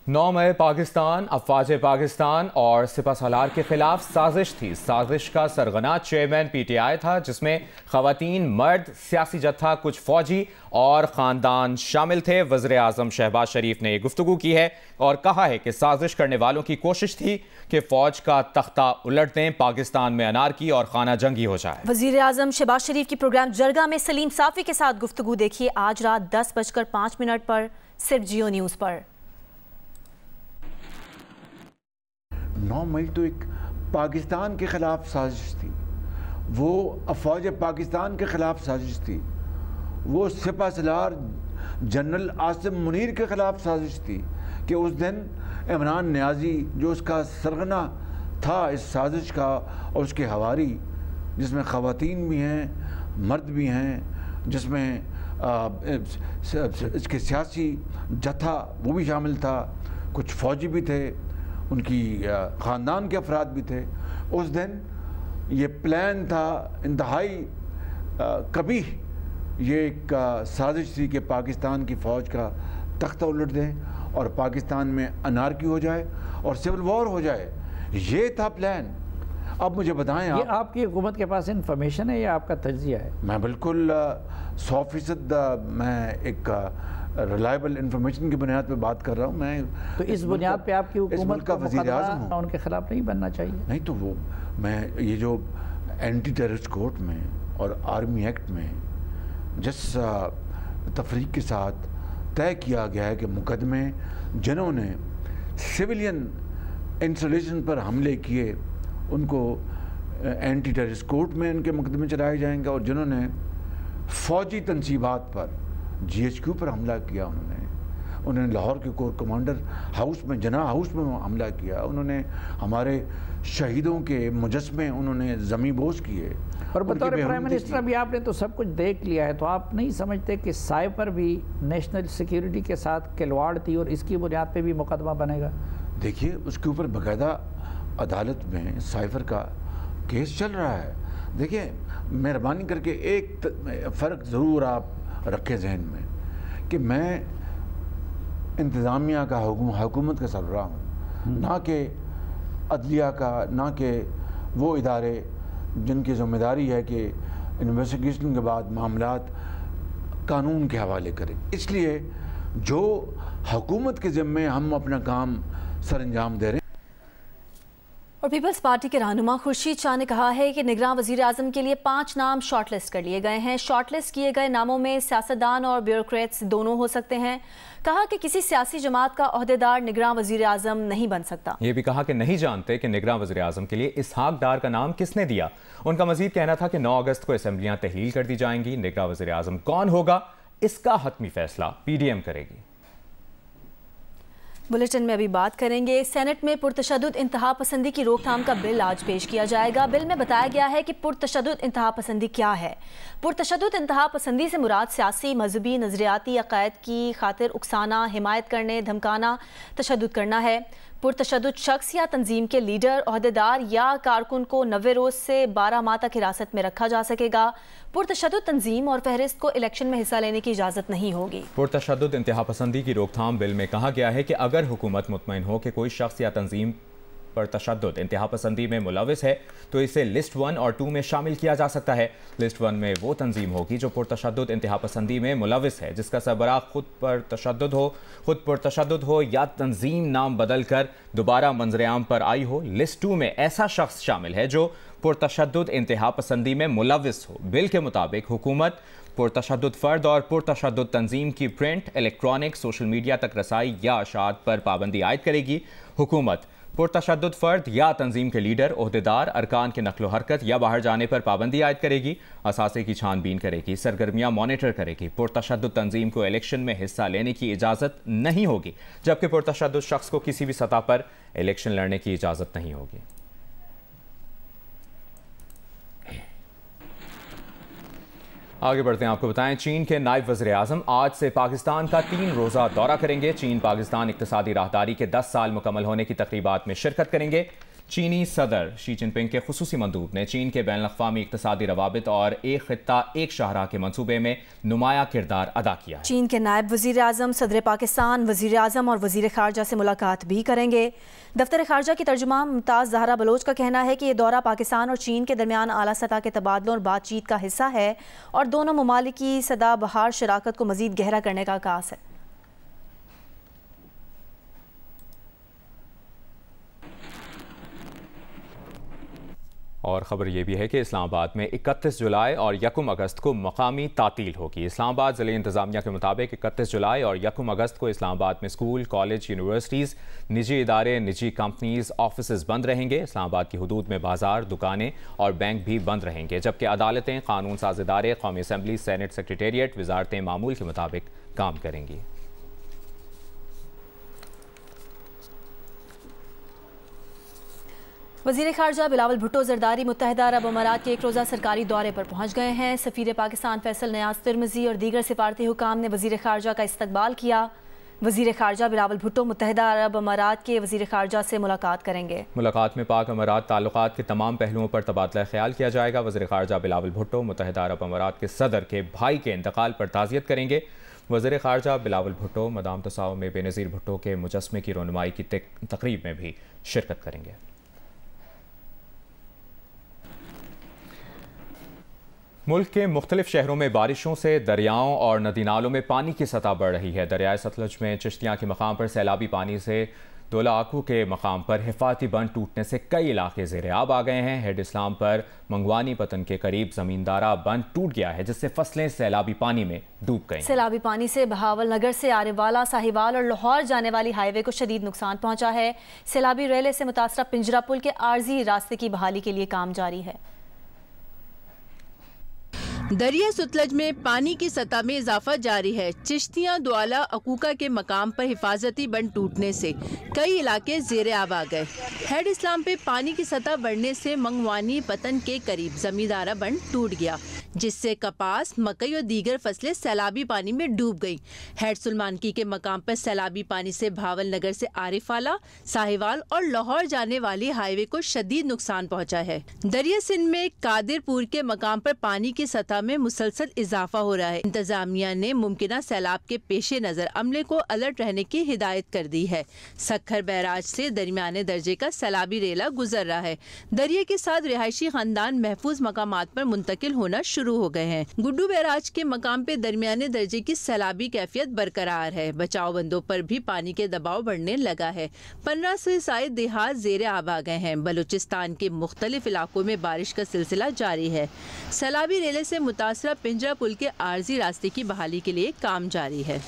9 मई पाकिस्तान, अफवाज पाकिस्तान और सिपह सलार के खिलाफ साजिश थी। साजिश का सरगना चेयरमैन PTI था, जिसमें खवातीन, मर्द, सियासी जत्था, कुछ फौजी और ख़ानदान शामिल थे। वज़ीर आज़म शहबाज शरीफ ने गुफ्तगू की है और कहा है कि साजिश करने वालों की कोशिश थी कि फ़ौज का तख्ता उलट दें, पाकिस्तान में अनारकी और खाना जंगी हो जाए। वज़ीर आज़म शहबाज शरीफ की प्रोग्राम जरगा में सलीम साफ़ी के साथ गुफ्तगू देखिए आज रात 10:05 पर, सिर्फ जियो न्यूज़ पर। 9 मई तो एक पाकिस्तान के ख़िलाफ़ साजिश थी, वो अफवाज पाकिस्तान के ख़िलाफ़ साजिश थी, वो सिपह सलार जनरल आसिम मुनीर के ख़िलाफ़ साजिश थी कि उस दिन इमरान नियाज़ी जो उसका सरगना था इस साजिश का और उसके हवारी, जिसमें ख़वातीन भी हैं, मर्द भी हैं, जिसमें इसके सियासी जत्था वो भी शामिल था, कुछ फ़ौजी भी थे, उनकी ख़ानदान के अफराद भी थे। उस दिन ये प्लान था इंतहाई कभी ये एक साजिश थी कि पाकिस्तान की फ़ौज का तख्ता उलट दें और पाकिस्तान में अनारकी हो जाए और सिविल वॉर हो जाए। ये था प्लान। अब मुझे बताएं, ये आपकी हुकूमत के पास इंफॉर्मेशन है या आपका तज्जिया है? मैं बिल्कुल 100% मैं एक रिलायबल इंफॉर्मेशन की बुनियाद पे बात कर रहा हूँ। मैं तो इस बुनियाद पे आपकी हुकूमत का वज़ीर आज़म हूँ, उनके खिलाफ नहीं बनना चाहिए? नहीं तो वो मैं ये जो एंटी टेररिस्ट कोर्ट में और आर्मी एक्ट में जिस तफरीक के साथ तय किया गया है कि मुकदमे जिन्होंने सिविलियन इंस्टॉलेशन पर हमले किए उनको एंटी टेररिस्ट कोर्ट में इनके मुकदमे चलाए जाएंगे, और जिन्होंने फ़ौजी तनसीबात पर GHQ पर हमला किया, उन्होंने लाहौर के कोर कमांडर हाउस में, जना हाउस में हमला किया, उन्होंने हमारे शहीदों के मुजस्मे उन्होंने ज़मी बोझ किए। और बतौर प्राइम मिनिस्टर अभी आपने तो सब कुछ देख लिया है, तो आप नहीं समझते कि साइफर भी नेशनल सिक्योरिटी के साथ खिलवाड़ थी और इसकी बुनियाद पे भी मुकदमा बनेगा? देखिए, उसके ऊपर बाकायदा अदालत में साइफर का केस चल रहा है। देखिए, मेहरबानी करके एक फ़र्क ज़रूर आप रखें जहन में कि मैं इंतज़ामिया का हुकूमत का सरबराह हूँ, ना कि अदलिया का, ना कि वो इदारे जिनकी ज़िम्मेदारी है कि इन्वेस्टिगेशन के बाद मामलात कानून के हवाले करें। इसलिए जो हुकूमत के ज़िम्मे हम अपना काम सर अंजाम दे रहे हैं। और पीपल्स पार्टी के रहनुमा खुर्शीद शाह ने कहा है कि निगरान वज़ीर आज़म के लिए 5 नाम शॉर्टलिस्ट कर लिए गए हैं। शॉर्टलिस्ट किए गए नामों में सियासतदान और ब्यूरोक्रेट्स दोनों हो सकते हैं। कहा कि किसी सियासी जमात का ओहदेदार निगरान वज़ीर आज़म नहीं बन सकता। ये भी कहा कि नहीं जानते कि निगरान वज़ीर आज़म के लिए इसहाक डार का नाम किसने दिया। उनका मजीद कहना था कि 9 अगस्त को असेंबलियां तहलील कर दी जाएंगी। निगरान वज़ीर आज़म कौन होगा, इसका हतमी फैसला PDM करेगी। बुलेटिन में अभी बात करेंगे। सेनेट में पुरतशद्दुद इंतहा पसंदी की रोकथाम का बिल आज पेश किया जाएगा। बिल में बताया गया है कि पुरतशद्दुद इंतहा पसंदी क्या है। पुरतशद्दुद इंतहा पसंदी से मुराद सियासी, मजहबी, नजरियाती अकायद की खातिर उकसाना, हिमायत करने, धमकाना, तशद्दुद करना है। पुरतशद्दुद शख्स या तंजीम के लीडर, ओहदेदार या कारकुन को 90 रोज़ से 12 माह तक हिरासत में रखा जा सकेगा। पुरतशद्दुद तंजीम और फहरिस्त को इलेक्शन में हिस्सा लेने की इजाज़त नहीं होगी। पुरतशद्दुद इंतहा पसंदी की रोकथाम बिल में कहा गया है कि अगर हुकूमत मुतमईन हो कि कोई शख्स या तंजीम पर तशद्दुद इंतहा पसंदी में मुलविस है तो इसे लिस्ट 1 और 2 में शामिल किया जा सकता है। लिस्ट 1 में वो तंजीम होगी जो पुरतशद्दुद इंतहा पसंदी में मुलविस है, जिसका सरबराह खुद पुरतशद्दुद हो या तंजीम नाम बदल कर दोबारा मंजर-ए-आम पर आई हो। लिस्ट 2 में ऐसा शख्स शामिल है जो पुरतशद्दुद इंतहा पसंदी में मुलविस हो। बिल के मुताबिक हुकूमत पुरतशद्दुद फ़र्द और पुरतशद्दुद तंजीम की प्रिंट, इलेक्ट्रॉनिक, सोशल मीडिया तक रसाई या अशात पर पाबंदी आयद करेगी। हुकूमत पुरतशद्दुद फ़र्द या तंजीम के लीडर, ओहदेदार, अरकान के नकलो हरकत या बाहर जाने पर पाबंदी आयद करेगी। असासे की छानबीन करेगी, सरगर्मियाँ मॉनिटर करेगी। पुरतशद्दुद तंजीम को इलेक्शन में हिस्सा लेने की इजाज़त नहीं होगी, जबकि पुरतशद्दुद शख्स को किसी भी सतह पर इलेक्शन लड़ने की इजाज़त नहीं होगी। आगे बढ़ते हैं, आपको बताएं चीन के नायब वज़ीर आज़म आज से पाकिस्तान का 3 रोज़ा दौरा करेंगे। चीन पाकिस्तान इक़्तिसादी राहदारी के 10 साल मुकम्मल होने की तकरीबात में शिरकत करेंगे। चीनी सदर शी जिनपिंग के खुसूसी मंदूब ने चीन के बैनुल-अक़वामी इक़्तिसादी रवाबित और एक ख़ित्ता एक शाहराह के मंसूबे में नुमाया किरदार अदा किया है। चीन के नायब वज़ीर आज़म सदर पाकिस्तान, वज़ीर आज़म और वज़ीर ख़ारजा से मुलाकात भी करेंगे। दफ्तर ख़ारजा की तर्जुमान मुमताज़ ज़हरा बलोच का कहना है कि ये दौरा पाकिस्तान और चीन के दरमियान आला सतह के तबादलों और बातचीत का हिस्सा है और दोनों ममालिक की सदाबहार शराकत को मज़ीद गहरा करने का आगाज़ है। और ख़बर यह भी है कि इस्लामाबाद में 31 जुलाई और 1 अगस्त को मकामी तातील होगी। इस्लामाबाद ज़िले इंतज़ामिया के मुताबिक 31 जुलाई और 1 अगस्त को इस्लामाबाद में स्कूल, कॉलेज, यूनिवर्सिटीज़, निजी इदारे, निजी कंपनीज, ऑफिस बंद रहेंगे। इस्लामाबाद की हदूद में बाजार, दुकानें और बैंक भी बंद रहेंगे, जबकि अदालतें, कानून साज इदारे, कौमी असम्बली, सेनेट, सेक्रेटेरिएट, वजारतें मामूल के मुताबिक काम करेंगी। वज़ीर ख़ारजा बिलावल भुट्टो ज़रदारी मुत्तहिदा अरब अमारात के एक रोज़ा सरकारी दौरे पर पहुँच गए हैं। सफ़ीर पाकिस्तान फैसल नियाज़ तिरमिज़ी और दीगर सिफारती हुकाम ने वज़ीर ख़ारजा का इस्तकबाल किया। वज़ीर ख़ारजा बिलावल भुट्टो मुत्तहिदा अरब अमारात के वज़ीर ख़ारजा से मुलाकात करेंगे। मुलाकात में पाक अमारात ताल्लुकात के तमाम पहलुओं पर तबादला ख्याल किया जाएगा। वज़ीर ख़ारजा बिलावल भुट्टो मुत्तहिदा अरब अमारात के सदर के भाई के इंतकाल पर ताज़ियत करेंगे। वज़ीर ख़ारजा बिलावल भुट्टो मदाम तसाव में बेनज़ीर भुट्टो के मुजस्मे की रोनुमाई की तकरीब में भी शिरकत करेंगे। मुल्क के मुख्तलिफ शहरों में बारिशों से दरियाओं और नदी नालों में पानी की सतह बढ़ रही है। दरियाए सतलुज में चिश्तियाँ के मकाम पर सैलाबी पानी से दोला आकू के मकाम पर हिफाजती बंद टूटने से कई इलाके ज़ेरे आब आ गए हैं। हेड इस्लाम पर मंगवानी पतन के करीब ज़मींदारा बंद टूट गया है, जिससे फसलें सैलाबी पानी में डूब गई। सैलाबी पानी से बहावल नगर से आरेवाला, साहिवाल और लाहौर जाने वाली हाईवे को शदीद नुकसान पहुंचा है। सैलाबी रेले से मुतासरा पिंजरा पुल के आर्जी रास्ते की बहाली के लिए काम जारी है। दरिया सतलज में पानी की सतह में इजाफा जारी है। चिश्तियाँ द्वाला अकूका के मकाम पर हिफाजती बंद टूटने से कई इलाके ज़ेरे आब आ गए। हेड इस्लाम पे पानी की सतह बढ़ने से मंगवानी पतन के करीब जमींदारा बंद टूट गया, जिससे कपास, मकई और दीगर फसलें सैलाबी पानी में डूब गईं। हेड सुलमानकी के मकाम पर सैलाबी पानी से भावल नगर से आरिफाला, साहिवाल और लाहौर जाने वाली हाईवे को शदीद नुकसान पहुँचा है। दरिया सिंध में कादिरपुर के मकाम पर पानी की सतह में मुसलसल इजाफा हो रहा है। इंतजामिया ने मुमकिना सैलाब के पेशे नजर अमले को अलर्ट रहने की हिदायत कर दी है। सखर बैराज से दरमियाने दर्जे का सैलाबी रेला गुजर रहा है। दरिया के साथ रिहायशी खानदान महफूज मकामात पर मुंतकिल होना शुरू हो गए हैं। गुड्डू बैराज के मकाम पे दरमियाने दर्जे की सैलाबी कैफियत बरकरार है। बचाव बंदों पर भी पानी के दबाव बढ़ने लगा है। 15 से साइड देहात ज़ेरे आब आ गए हैं। बलूचिस्तान के मुख्तलिफ इलाकों में बारिश का सिलसिला जारी है। सैलाबी रेले से मुतासरा पिंजरा पुल के आर्जी रास्ते की बहाली के लिए काम जारी है।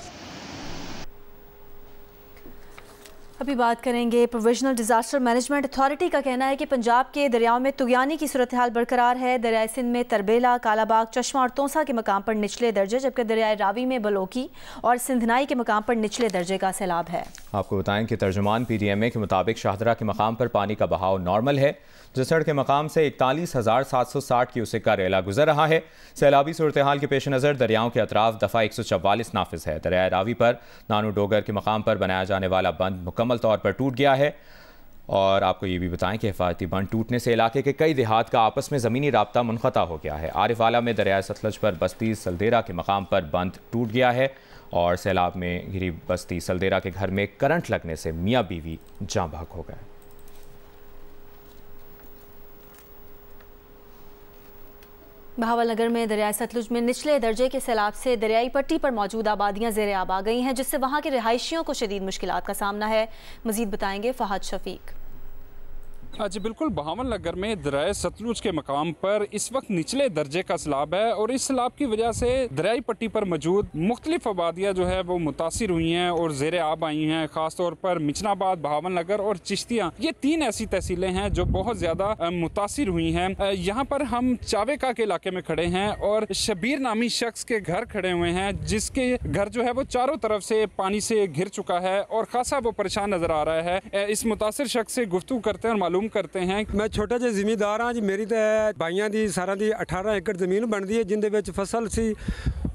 अभी बात करेंगे प्रोविजनल डिजास्टर मैनेजमेंट अथॉरिटी का कहना है कि पंजाब के दरियाओं में तुगयानी की सूरत हाल बरकरार है। दरियाए सिंध में तरबेला, कालाबाग, चश्मा और तोसा के मकाम पर निचले दर्जे, जबकि दरियाए रावी में बलोकी और सिंधनाई के मकाम पर निचले दर्जे का सैलाब है। आपको बताएं कि तर्जुमान PDMA के मुताबिक शाहदरा के मकाम पर पानी का बहाव नॉर्मल है। जसड़ के मकाम से 41,760 क्यूसेक का रेला गुजर रहा है। सैलाबी सूरत हाल के पेश नज़र दरियाओं के अतराफ दफ़ा 144 नाफिज है। दरियाए रावी पर नानू डोगर के मकाम पर बनाया जाने वाला बंद मुकम्मल तौर पर टूट गया है। और आपको ये भी बताएं कि हिफाजती बंद टूटने से इलाके के कई देहात का आपस में ज़मीनी राब्ता मुनक़ता हो गया है। आरिफाला में दरियाए सतलज पर बस्ती सलदेरा के मकाम पर बंद टूट गया है और सैलाब में घिरी बस्ती सलदेरा के घर में करंट लगने से मियाँ बीवी जाँ बहक हो गए। बहावल नगर में दरियाए सतलुज में निचले दर्जे के सैलाब से दरियाई पट्टी पर मौजूद आबादियां ज़ेरे आब आ गई हैं, जिससे वहां के रिहायशियों को शदीद मुश्किलात का सामना है। मजीद बताएंगे फहद शफीक। जी बिल्कुल, बहावल नगर में दरियाए सतलुज के मकाम पर इस वक्त निचले दर्जे का सैलाब है और इस सैलाब की वजह से दरियाई पट्टी पर मौजूद मुख्तलिफ आबादियाँ जो है वो मुतासिर हुई हैं और ज़ेरे आब आई हैं। ख़ासतौर पर मिचनाबाद, बहावल नगर और चिश्तियाँ, ये 3 ऐसी तहसीलें हैं जो बहुत ज़्यादा मुतासिर हुई हैं। यहाँ पर हम चावेका के इलाके में खड़े हैं और शबीर नामी शख्स के घर खड़े हुए हैं, जिसके घर जो है वो चारों तरफ से पानी से घिर चुका है और खासा वो परेशान नज़र आ रहा है। इस मुतासिर शख्स से गुफ्तगू करते हैं और मालूम मालूम करते हैं। मैं छोटा जिहा जिमीदार हाँ जी, मेरी तो भाइयों की सारा दी 18 एकड़ जमीन बनती है जिंदे विच फसल सी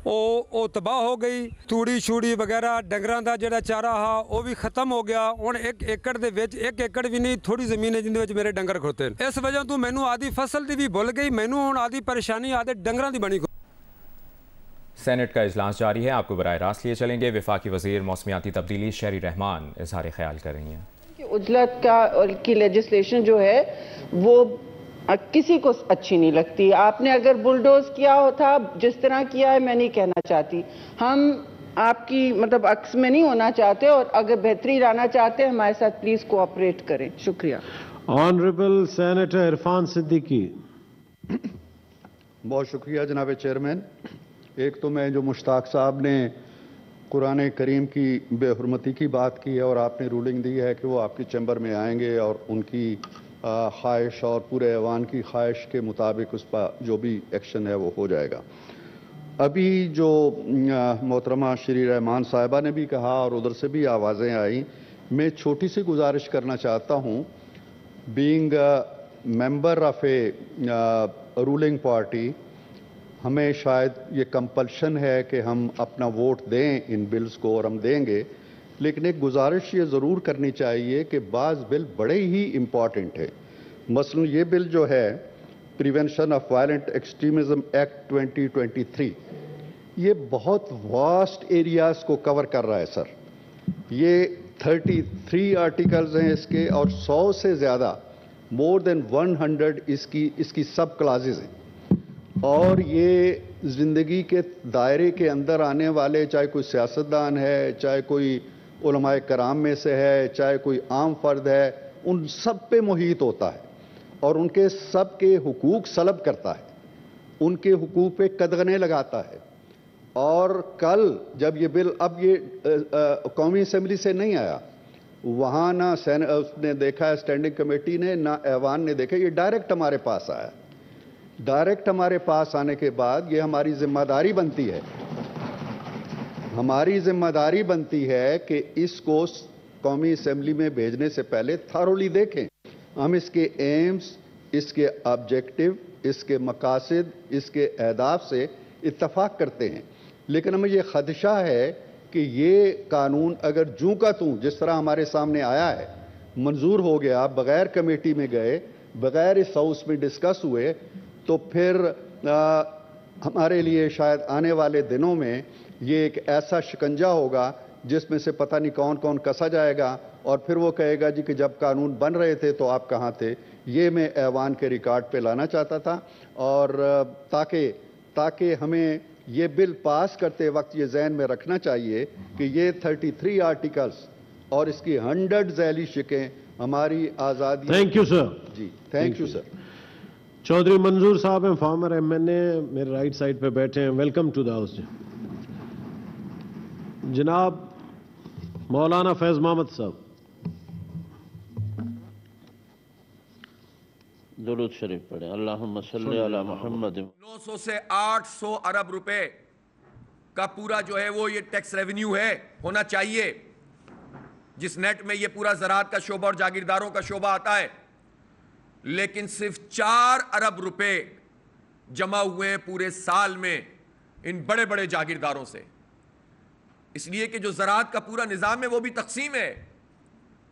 ਉਹ ਤਬਾਹ ਹੋ ਗਈ। ਤੂੜੀ ਛੂੜੀ ਵਗੈਰਾ ਡੰਗਰਾਂ ਦਾ ਜਿਹੜਾ ਚਾਰਾ ਆ ਉਹ ਵੀ ਖਤਮ ਹੋ ਗਿਆ। ਹੁਣ 1 ਏਕੜ ਦੇ ਵਿੱਚ 1 ਏਕੜ ਵੀ ਨਹੀਂ, ਥੋੜੀ ਜ਼ਮੀਨ ਹੈ ਜਿੰਦੇ ਵਿੱਚ ਮੇਰੇ ਡੰਗਰ ਖੋਤੇ ਨੇ। ਇਸ ਵਜ੍ਹਾ ਤੋਂ ਮੈਨੂੰ ਆਦੀ ਫਸਲ ਦੀ ਵੀ ਭੁੱਲ गई, मैनू ਹੁਣ आदि परेशानी आदि डंगरां दी बनी। सेनेट का इजलास जारी है, आपको बराह रास्त लिए चलेंगे। वफाकी वज़ीर मौसमियाती तब्दीली शहरी रहमान इजहार ख्याल कर रही हैं। उजलत का की लेजिस्लेशन जो है वो किसी को अच्छी नहीं लगती। आपने अगर बुलडोज किया होता, जिस तरह किया है, मैं नहीं कहना चाहती, हम आपकी मतलब अक्स में नहीं होना चाहते, और अगर बेहतरी लाना चाहते हैं हमारे साथ प्लीज कोऑपरेट करें। शुक्रिया। Honourable senator Irfan Siddiqui. बहुत शुक्रिया जनाब चेयरमैन। एक तो मैं जो मुश्ताक साहब ने कुरान करीम की बेहुरमती की बात की है और आपने रूलिंग दी है कि वो आपकी चैम्बर में आएंगे और उनकी ख्वाहिश और पूरे ऐवान की ख्वाहिश के मुताबिक उस पर जो भी एक्शन है वो हो जाएगा। अभी जो मोहतरमा श्री रहमान साहिबा ने भी कहा और उधर से भी आवाज़ें आई, मैं छोटी सी गुजारिश करना चाहता हूँ। Being member of A ruling party, हमें शायद ये कंपल्शन है कि हम अपना वोट दें इन बिल्स को, और हम देंगे, लेकिन एक गुजारिश ये ज़रूर करनी चाहिए कि बाज़ बिल बड़े ही इम्पॉर्टेंट है। मसलन ये बिल जो है prevention of violent extremism act 2023, ये बहुत वास्ट एरियाज़ को कवर कर रहा है सर। ये 33 आर्टिकल्स हैं इसके, और 100 से ज़्यादा, मोर देन 100 इसकी सब क्लासेस हैं। और ये ज़िंदगी के दायरे के अंदर आने वाले, चाहे कोई सियासतदान है, चाहे कोई उलमाए कराम में से है, चाहे कोई आम फर्द है, उन सब पे मुहीत होता है और उनके सब के हुकूक सलब करता है, उनके हुकूक पे कदगने लगाता है। और कल जब ये बिल, अब ये कौमी असम्बली से नहीं आया, वहाँ ना उसने देखा है स्टैंडिंग कमेटी ने, ना ऐवान ने देखा, ये डायरेक्ट हमारे पास आया। डायरेक्ट हमारे पास आने के बाद ये हमारी जिम्मेदारी बनती है, हमारी जिम्मेदारी बनती है कि इसको कौमी असम्बली में भेजने से पहले थारोली देखें। हम इसके एम्स, इसके ऑब्जेक्टिव, इसके मकासद, इसके अहदाफ से इत्तफाक करते हैं, लेकिन हमें ये खदशा है कि ये कानून अगर जूं का तूं जिस तरह हमारे सामने आया है, मंजूर हो गया, बगैर कमेटी में गए, बगैर इस हाउस में डिस्कस हुए, तो फिर हमारे लिए शायद आने वाले दिनों में ये एक ऐसा शिकंजा होगा जिसमें से पता नहीं कौन कौन कसा जाएगा, और फिर वो कहेगा जी कि जब कानून बन रहे थे तो आप कहाँ थे। ये मैं ऐवान के रिकॉर्ड पे लाना चाहता था, और ताकि हमें ये बिल पास करते वक्त ये जहन में रखना चाहिए कि ये 33 आर्टिकल्स और इसकी 100 झैली शिकें हमारी आज़ादी। Thank you sir. जी thank you sir. Chaudhary Manzoor साहब हैं, फॉर्मर MNA, मेरे राइट साइड पे बैठे हैं। Welcome to the house. जनाब मौलाना फैज मोहम्मद साहब। दुरूद शरीफ पढ़े। अल्लाहुम्मा सल्ली अला मुहम्मद। 900 से 800 अरब रुपए का पूरा जो है वो ये टैक्स रेवेन्यू है, होना चाहिए, जिस नेट में ये पूरा ज़राअत का शोबा और जागीरदारों का शोबा आता है। लेकिन सिर्फ 4 अरब रुपए जमा हुए हैं पूरे साल में इन बड़े बड़े जागीरदारों से, इसलिए कि जो ज़राअत का पूरा निज़ाम है वो भी तकसीम है।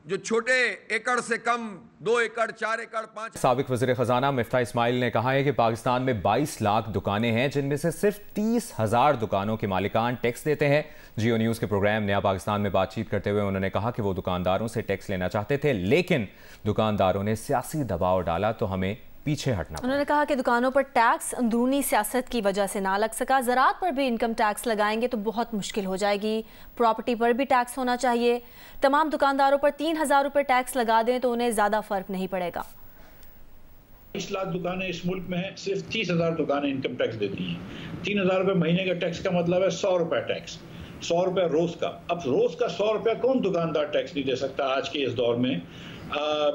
जो छोटे एकड़ से कम 2 एकड़ 4 एकड़ 5। साबिक वज़ीर ख़जाना मिफ्ताह इस्माइल ने कहा है कि पाकिस्तान में 22 लाख दुकानें हैं, जिनमें से सिर्फ 30,000 दुकानों के मालिकान टैक्स देते हैं। जियो न्यूज़ के प्रोग्राम नया पाकिस्तान में बातचीत करते हुए उन्होंने कहा कि वो दुकानदारों से टैक्स लेना चाहते थे, लेकिन दुकानदारों ने सियासी दबाव डाला तो हमें पीछे हटना। उन्होंने कहा कि दुकानों पर टैक्स अंदरूनी सियासत की वजह से ना लग सका। ज़राअत पर भी इनकम टैक्स लगाएंगे तो बहुत मुश्किल हो जाएगी। प्रॉपर्टी पर भी टैक्स होना चाहिए। तमाम दुकानदारों पर 3,000 रुपये टैक्स लगा दें तो उन्हें ज़्यादा फ़र्क नहीं पड़ेगा। 20 लाख दुकानें इस मुल्क में हैं, सिर्फ 30,000 दुकानें इनकम टैक्स देती हैं। 3,000 रुपये महीने का टैक्स का मतलब है 100 रुपये टैक्स, 100 रुपये रोज़ का। अब रोज़ का 100 रुपया कौन दुकानदार टैक्स नहीं दे सकता आज के इस दौर में।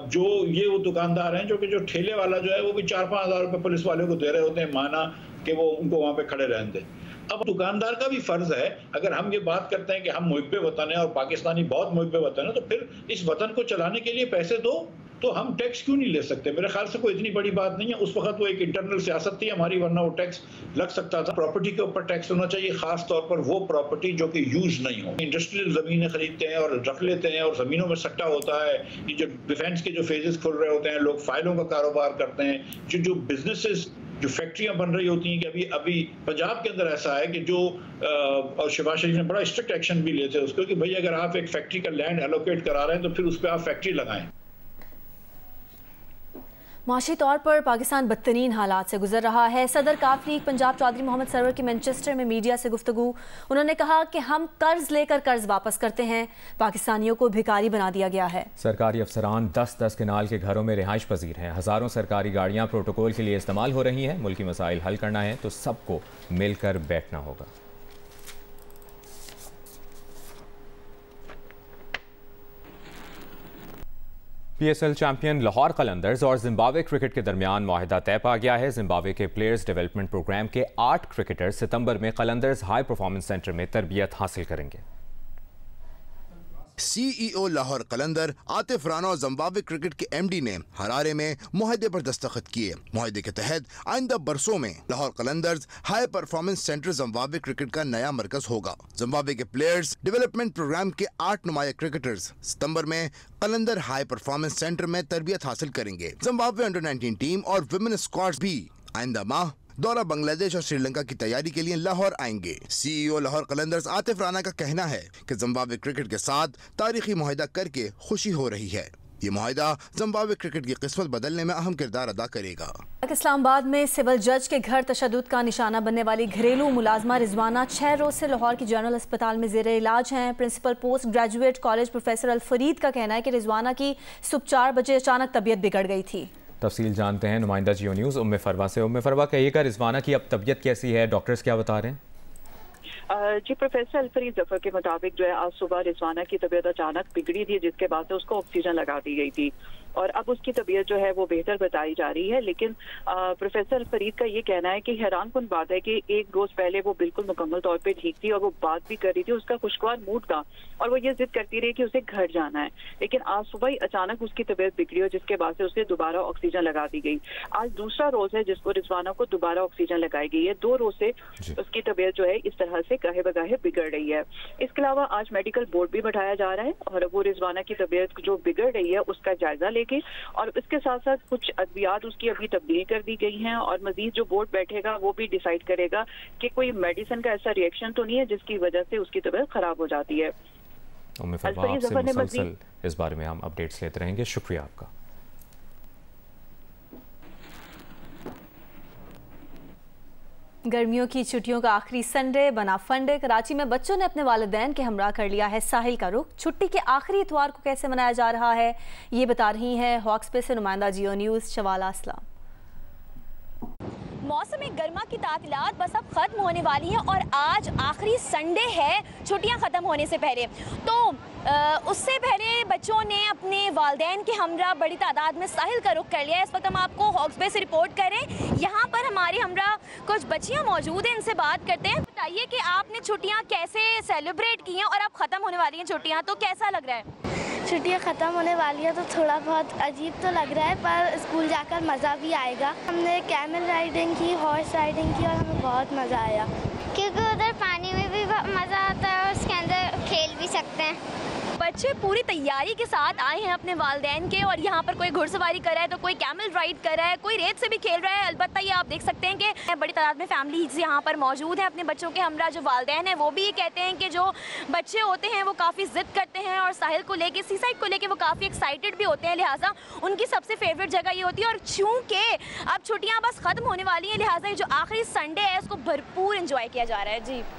जो ये वो दुकानदार हैं जो ठेले वाला जो है वो भी 4-5 हज़ार रुपये पुलिस वाले को दे रहे होते हैं, माना कि वो उनको वहाँ पे खड़े रहने दें। अब दुकानदार का भी फर्ज है, अगर हम ये बात करते हैं कि हम मुहिब वतन है और पाकिस्तानी बहुत मुहिब वतन है, तो फिर इस वतन को चलाने के लिए पैसे दो, तो हम टैक्स क्यों नहीं ले सकते? मेरे ख्याल से कोई इतनी बड़ी बात नहीं है। उस वक्त वो एक इंटरनल सियासत थी हमारी, वरना वो टैक्स लग सकता था। प्रॉपर्टी के ऊपर टैक्स होना चाहिए, खास तौर पर वो प्रॉपर्टी जो कि यूज नहीं हो। इंडस्ट्रियल जमीनें खरीदते हैं और रख लेते हैं और जमीनों में सट्टा होता है। ये जो डिफेंस के जो फेजेस खुल रहे होते हैं, लोग फाइलों का कारोबार करते हैं, जो बिजनेसेस, जो फैक्ट्रियां बन रही होती हैं, कि अभी पंजाब के अंदर ऐसा है कि जो और शहबाज शरीफ ने बड़ा स्ट्रिक्ट एक्शन भी लिए थे उसको, कि भाई अगर आप एक फैक्ट्री का लैंड एलोकेट करा रहे हैं तो फिर उस पर आप फैक्ट्री लगाएं। माशी तौर पर पाकिस्तान बदतरीन हालात से गुजर रहा है। सदर काफ लीग पंजाब चौधरी मोहम्मद सरवर की मैनचेस्टर में मीडिया से गुफ्तगू। उन्होंने कहा कि हम कर्ज लेकर कर्ज वापस करते हैं, पाकिस्तानियों को भिखारी बना दिया गया है। सरकारी अफसरान 10-10 कनाल के घरों में रिहाइश पजीर हैं। हज़ारों सरकारी गाड़ियाँ प्रोटोकॉल के लिए इस्तेमाल हो रही हैं। मुल्की मसाइल हल करना है तो सबको मिलकर बैठना होगा। PSL चैंपियन लाहौर कलंदर्स और जिम्बाब्वे क्रिकेट के दरमियान मुआहिदा तय पा गया है। जिम्बाब्वे के प्लेयर्स डेवलपमेंट प्रोग्राम के 8 क्रिकेटर सितंबर में कलंदर्स हाई परफॉर्मेंस सेंटर में तरबियत हासिल करेंगे। CEO लाहौर कलंदर आतिफ राना और जिम्बाब्वे क्रिकेट के MD ने हरारे में मुआहदे पर दस्तखत किए। मुआहदे के तहत आइंदा बरसों में Lahore Qalandars high performance centre Zimbabwe cricket का नया मरकज होगा। जिम्बाब्वे के प्लेयर्स डेवलपमेंट प्रोग्राम के 8 नुमाया क्रिकेटर्स सितंबर में कलंदर हाई परफॉर्मेंस सेंटर में तरबियत हासिल करेंगे। जिम्बाब्वे अंडर 19 टीम और विमेन स्क्वाड्स भी आइंदा माह दौरा बांग्लादेश और श्रीलंका की तैयारी के लिए लाहौर आएंगे। CEO लाहौर कलंदर्स आतिफ राना का कहना है कि जिम्बाब्वे क्रिकेट के साथ तारीखी मुआहदा करके खुशी हो रही है। ये मुआहदा जिम्बाब्वे क्रिकेट की किस्मत बदलने में अहम किरदार अदा करेगा। इस्लामाबाद में सिविल जज के घर तशद्दुद का निशाना बनने वाली घरेलू मुलाजमा रिजवाना 6 रोज से लाहौर की जनरल अस्पताल में जेर इलाज हैं। Principal post graduate college professor Al Farid का कहना है कि रिजवाना की सुबह 4 बजे अचानक तबीयत बिगड़ गई थी। तफसील जानते हैं नुमाइंदा जियो न्यूज़ उम्मे फरवा से। उम्मे फरवा, कहिएगा रिजवाना की अब तबीयत कैसी है, डॉक्टर्स क्या बता रहे हैं? जी, प्रोफेसर अल-फरीद जफर के मुताबिक जो है आज सुबह रिजवाना की तबीयत अचानक बिगड़ी थी, जिसके बाद से उसको ऑक्सीजन लगा दी गई थी और अब उसकी तबीयत जो है वो बेहतर बताई जा रही है। लेकिन प्रोफेसर अल-फरीद का ये कहना है कि हैरानकुन बात है कि एक रोज पहले वो बिल्कुल मुकम्मल तौर पे ठीक थी और वो बात भी कर रही थी, उसका खुशगवार मूड था और वो ये जिद करती रही कि उसे घर जाना है। लेकिन आज सुबह ही अचानक उसकी तबीयत बिगड़ी और जिसके बाद से उसे दोबारा ऑक्सीजन लगा दी गई। आज दूसरा रोज है जिसको रिजवाना को दोबारा ऑक्सीजन लगाई गई है। 2 रोज से उसकी तबीयत जो है इस तरह से गाहे बगाहे बिगड़ रही है। इसके अलावा आज मेडिकल बोर्ड भी बैठाया जा रहा है और वो रिजवाना की तबीयत जो बिगड़ रही है उसका जायजा लेके और इसके साथ साथ कुछ अद्वियात उसकी अभी तब्दील कर दी गई हैं और मजीद जो बोर्ड बैठेगा वो भी डिसाइड करेगा कि कोई मेडिसिन का ऐसा रिएक्शन तो नहीं है जिसकी वजह से उसकी तबीयत खराब हो जाती है। आपसे मुसलसल इस बारे में हम अपडेट्स लेते रहेंगे। शुक्रिया आपका। गर्मियों की छुट्टियों का आखिरी संडे बना फंडे। कराची में बच्चों ने अपने वालिदैन के हमरा कर लिया है साहिल का रुख। छुट्टी के आखिरी इतवार को कैसे मनाया जा रहा है ये बता रही हैं हॉक्स पे से नुमाइंदा जियो न्यूज़ शवाला असलम। मौसम गर्मा की तातीलात बस अब ख़त्म होने वाली हैं और आज आखिरी संडे है छुट्टियां ख़त्म होने से पहले। तो उससे पहले बच्चों ने अपने वालिदैन के हमरा बड़ी तादाद में साहिल का रुख कर लिया है। इस वक्त हम आपको हॉक्स बे से रिपोर्ट करें। यहाँ पर हमारे हमरा कुछ बच्चियाँ मौजूद हैं, इनसे बात करते हैं। बताइए कि आपने छुट्टियाँ कैसे सेलिब्रेट की हैं और अब ख़त्म होने वाली हैं छुट्टियाँ, तो कैसा लग रहा है? छुट्टियाँ ख़त्म होने वाली है तो थोड़ा बहुत अजीब तो लग रहा है, पर स्कूल जाकर मज़ा भी आएगा। हमने कैमल राइडिंग की, हॉर्स राइडिंग की और हमें बहुत मज़ा आया, क्योंकि उधर पानी में भी मज़ा आता है और उसके अंदर खेल भी सकते हैं। बच्चे पूरी तैयारी के साथ आए हैं अपने वालिदैन के और यहाँ पर कोई घुड़सवारी कर रहा है तो कोई कैमल राइड कर रहा है, कोई रेत से भी खेल रहा है। अलबत्ता ये आप देख सकते हैं कि बड़ी तादाद में फैमिलीज यहाँ पर मौजूद हैं अपने बच्चों के हमरा। जो वालिदैन हैं वो भी ये कहते हैं कि जो बच्चे होते हैं वो काफ़ी ज़िद करते हैं और साहिल को लेके, सी साइड को लेके वो काफ़ी एक्साइटेड भी होते हैं, लिहाजा उनकी सबसे फेवरेट जगह ये होती है। और चूँकि अब छुट्टियाँ बस ख़त्म होने वाली हैं लिहाजा जो आखिरी संडे है उसको भरपूर इंजॉय किया जा रहा है। जी